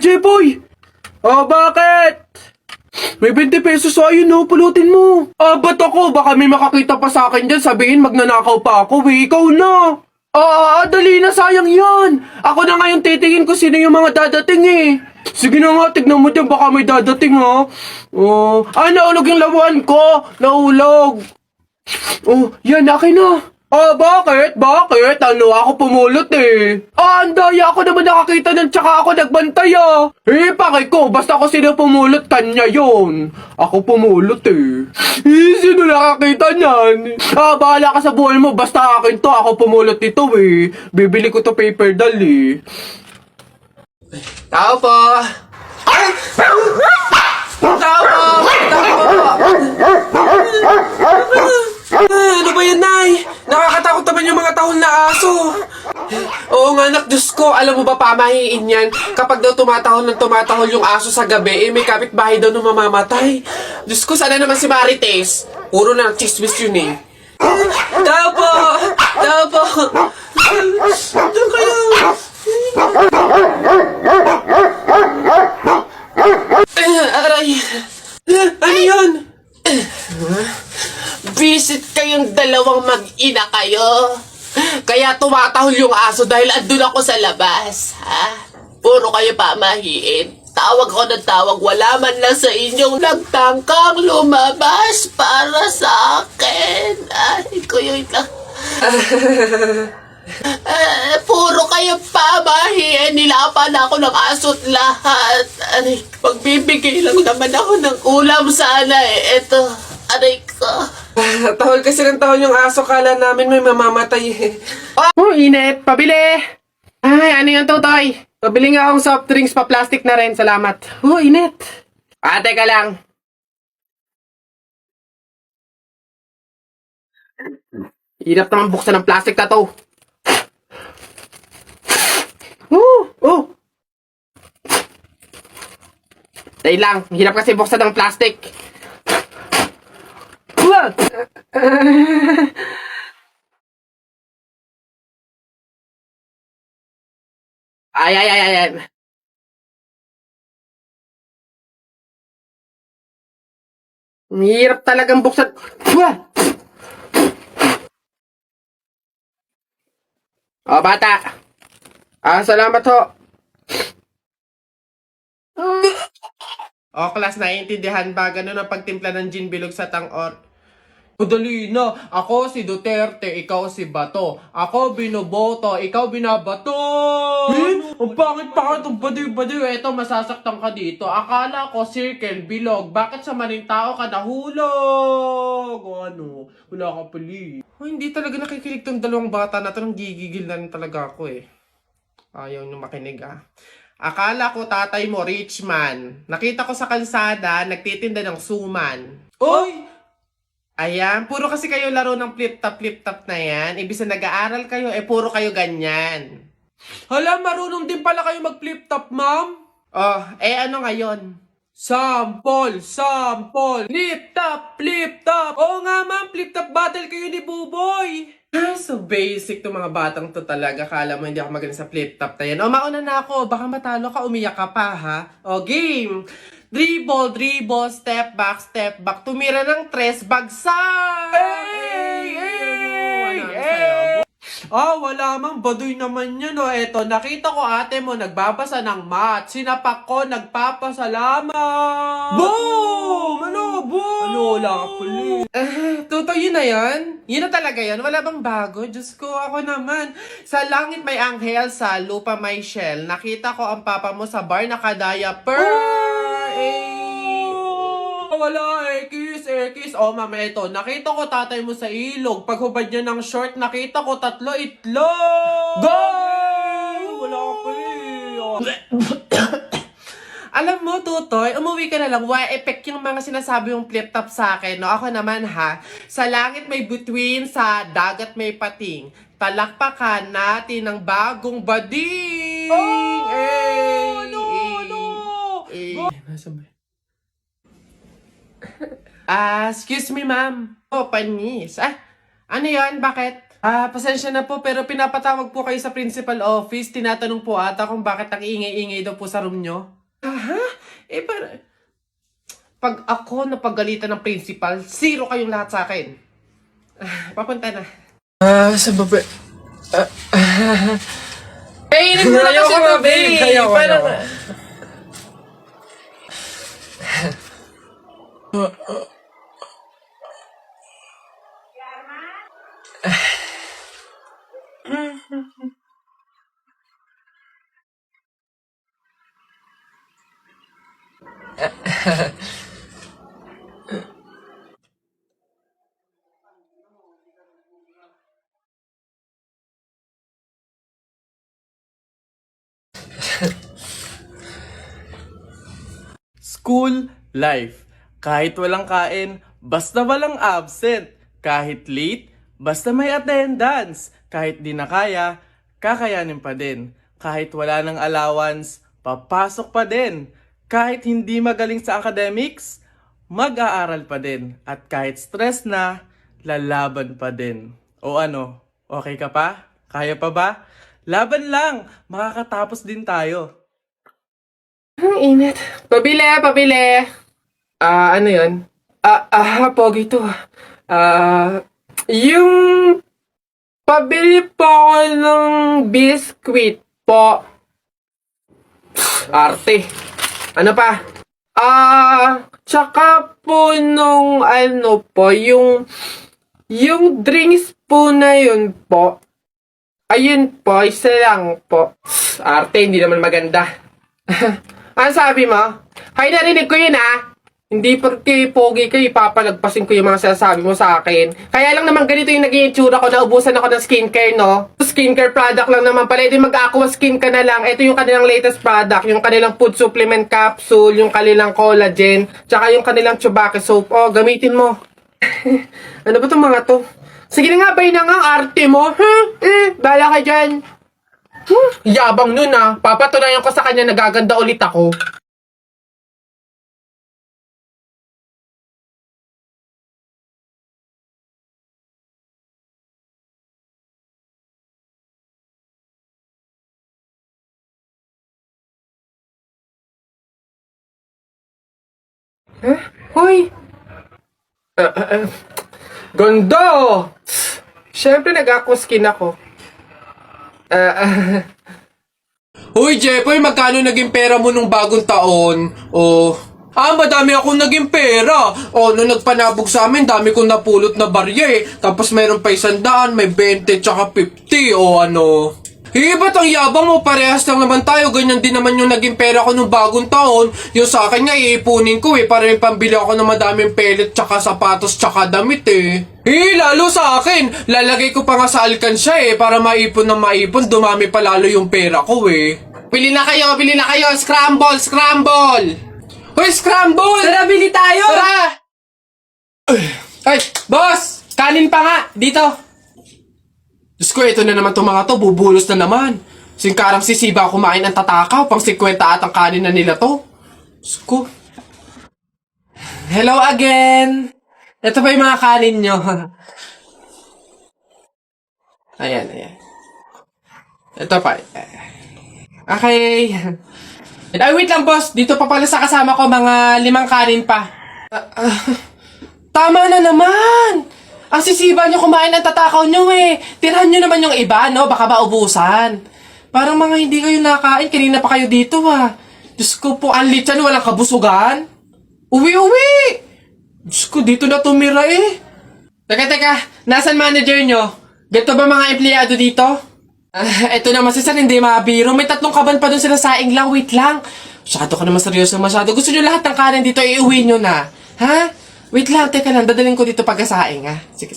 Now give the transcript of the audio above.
Jepoy! Oh, bakit? May 20 pesos ayun no, pulutin mo. Ba't ako? Baka may makakita pa sa akin dyan, sabihin magnanakaw pa ako, ikaw na. Dali na, sayang yan. Ako na ngayon titingin ko sino yung mga dadating eh. Sige na nga, tignan mo dyan, baka may dadating ha. Naulog yung lawan ko. Naulog. Yan, akin na. Bakit? Bakit? Ako pumulot eh. Ang daya ako naman nakakita ng tsaka ako nagbantay pakay ko, basta ako sino pumulot, kanya yun. Ako pumulot eh. Sino nakakita niyan? Bahala ka sa buhay mo, basta akin to, ako pumulot nito eh. Bibili ko to paper doll eh. Tao po! Tao po! Ano ba yan, Nay? Nakakatakot naman yung mga tahol na aso. Oo nga, anak, Diyos ko. Alam mo ba, pamahiin yan. Kapag daw tumatahol yung aso sa gabi, may kapitbahay daw nung mamamatay. Diyos ko, sana naman si Marites. Puro na chismis yun eh. Tao po! Tao po! Doon kayo! Aray! Ano yun? Visit kayong dalawang mag-ina kayo. Kaya tumatahol yung aso dahil andun ako sa labas, ha? Puro kayo pamahiin. Tawag ko ng tawag, wala man lang sa inyong nagtangkang lumabas para sa akin. Ay, kuyoy lang. Puro kayo pamahiin. Nilapan ako ng aso't lahat. Aray, magbibigay lang naman ako ng ulam sana eh. Eto, aray ko. Tahol kasi ng tahol yung aso, kala namin may mamamatay eh. Init! Pabili! Ay, ano yung tutoy? Pabili nga akong soft drinks pa plastic na rin, salamat. Init! Teka lang. Hirap naman buksan ng plastic na to. Dahil lang, hirap kasi buksan ng plastic. Ay. Hirap talagang buksan. Bata. Salamat ho. Class, naiintindihan ba? Ganun ang pagtimpla ng gin bilog sa tang-or. Dali na. Ako si Duterte, ikaw si Bato. Ako binoboto, ikaw binabato. Ang pangit-pangit ang baduy-baduy. Eto, masasaktan ka dito. Akala ko circle, bilog. Bakit sa maling tao ka nahulog? Wala ka pali. Hindi talaga nakikinig tong dalawang bata na to. Nang gigigil na rin talaga ako eh. Ayaw nyo makinig Akala ko tatay mo, rich man. Nakita ko sa kalsada, nagtitinda ng suman. Ayan, puro kasi kayo laro ng flip-top na yan. Ibig na nag-aaral kayo, puro kayo ganyan. Hala, marunong din pala kayo mag-flip-top, ma'am? Ano ngayon? Sample! Flip-top! Oo nga, ma'am, flip-top battle kayo ni Buboy. So basic to mga batang to talaga. Kala mo hindi ako magaling sa flip-top na yan. Mauna na ako. Baka matalo ka, umiyak ka pa, ha? Game! Dribble, step back, tumira ng tres, bagsak! Wala mang baduy naman yun, Eto, nakita ko ate mo nagbabasa ng math. Sinapak ko, nagpapasalamat! Boom! Boom! Wala ka puli. Tuto, yun na yan? Yun na talaga yan? Wala bang bago? Diyos ko, ako naman. Sa langit may anghel, sa lupa may shell. Nakita ko ang papa mo sa bar naka-diaper. Wala, kiss. Mama, ito. Nakita ko tatay mo sa ilog. Paghubad niya ng short, nakita ko 3 itlog. Go! Wala ka pa Alam mo, Tutoy, umuwi ka na lang. Why effect yung mga sinasabi yung flip-top sa akin. Ako naman sa langit may bituin, sa dagat may pating. Talakpakan natin ang bagong bading. Excuse me, ma'am. Panis. Ano yan? Bakit? Pasensya na po, pero pinapatawag po kayo sa principal office. Tinatanong po ata kung bakit ang ingay-ingay daw po sa room nyo. Aha? Pag ako napagalitan ng principal, zero kayong lahat sa akin. Papunta na. Sa baba. Kainin mo na kasi ito, babe. Parang... School life. Kahit walang kain, basta walang absent. Kahit late, basta may attendance. Kahit di na kaya, kakayanin pa din. Kahit wala ng allowance, papasok pa din. Kahit hindi magaling sa academics, mag-aaral pa din. At kahit stress na, lalaban pa din. O ano, okay ka pa? Kaya pa ba? Laban lang, makakatapos din tayo. Ang init. Pabili. Ano yun? Pogi to. Yung pabili po ako ng biskwit po. Arte. Ano pa? Tsaka po nung ano po, yung drinks po na yun po. Ayun po, isa lang po. Arte, hindi naman maganda. Ano sabi mo? Hay, narinig ko yun Hindi porque pogi kayo, ipapalagpasin ko yung mga sinasabi mo sa akin. Kaya lang naman ganito yung naging itsura ko, naubusan ako ng skincare, no? Skincare product lang naman pala. Ito yung mag-aqua skin ka na lang. Ito yung kanilang latest product, yung kanilang food supplement capsule, yung kanilang collagen, tsaka yung kanilang Chubaki soap. Oh, gamitin mo. Ano ba itong mga to? Sige na nga, bay na nga, arte mo. Bala ka dyan. Yabang nun Papatunayan ko sa kanya nagaganda ulit ako. Hoy! Gondo! Siyempre nag-aqua skin ako. Hoy, Jepoy, magkano naging pera mo nung bagong taon? Madami akong naging pera. Nung nagpanabog sa amin, dami kong napulot na barya Tapos meron pa 100, may 20, tsaka 50, ano. Ba't ang yabang mo? Parehas lang naman tayo. Ganyan din naman yung naging pera ko nung bagong taon. Yung sa akin nga, iipunin ko para may pambili ako ng madaming pellet, tsaka sapatos, tsaka damit lalo sa akin. Lalagay ko pa nga sa alkansya para maipon ng maipon. Dumami pa lalo yung pera ko Bili na kayo! Scramble! Hoy, scramble! Tara, bili tayo! Tara! Ay, boss! Kanin pa nga! Dito! Diyos ko, ito na naman itong mga to. Bubulos na naman. Singkarang sisiba kumain ang tatakaw. Pang 50 at ang kanin na nila to. Diyos ko. Hello again! Ito pa yung mga kanin nyo. Ayan. Ito pa. Okay. Ay, wait lang, boss. Dito pa pala sa kasama ko, mga 5 kanin pa. Tama na naman! Ang sisiba nyo kumain ng tatakaw nyo Tirahan nyo naman yung iba, no? Baka maubusan. Parang mga hindi kayo nakain. Kanina pa kayo dito, Diyos ko po, ang litsan, walang kabusugan. Uwi! Diyos ko, dito na tumira Teka. Nasaan manager nyo? Ganito ba mga empleyado dito? Eto naman si Sir, hindi mabiro. May 3 kaban pa dun sila saing lang. Wait lang. Masyado ka naman seryoso masyado. Gusto nyo lahat ng kanin dito, iuwi nyo na. Ha? Wait lang, teka lang. Dadaling ko dito pagkasaing, Sige.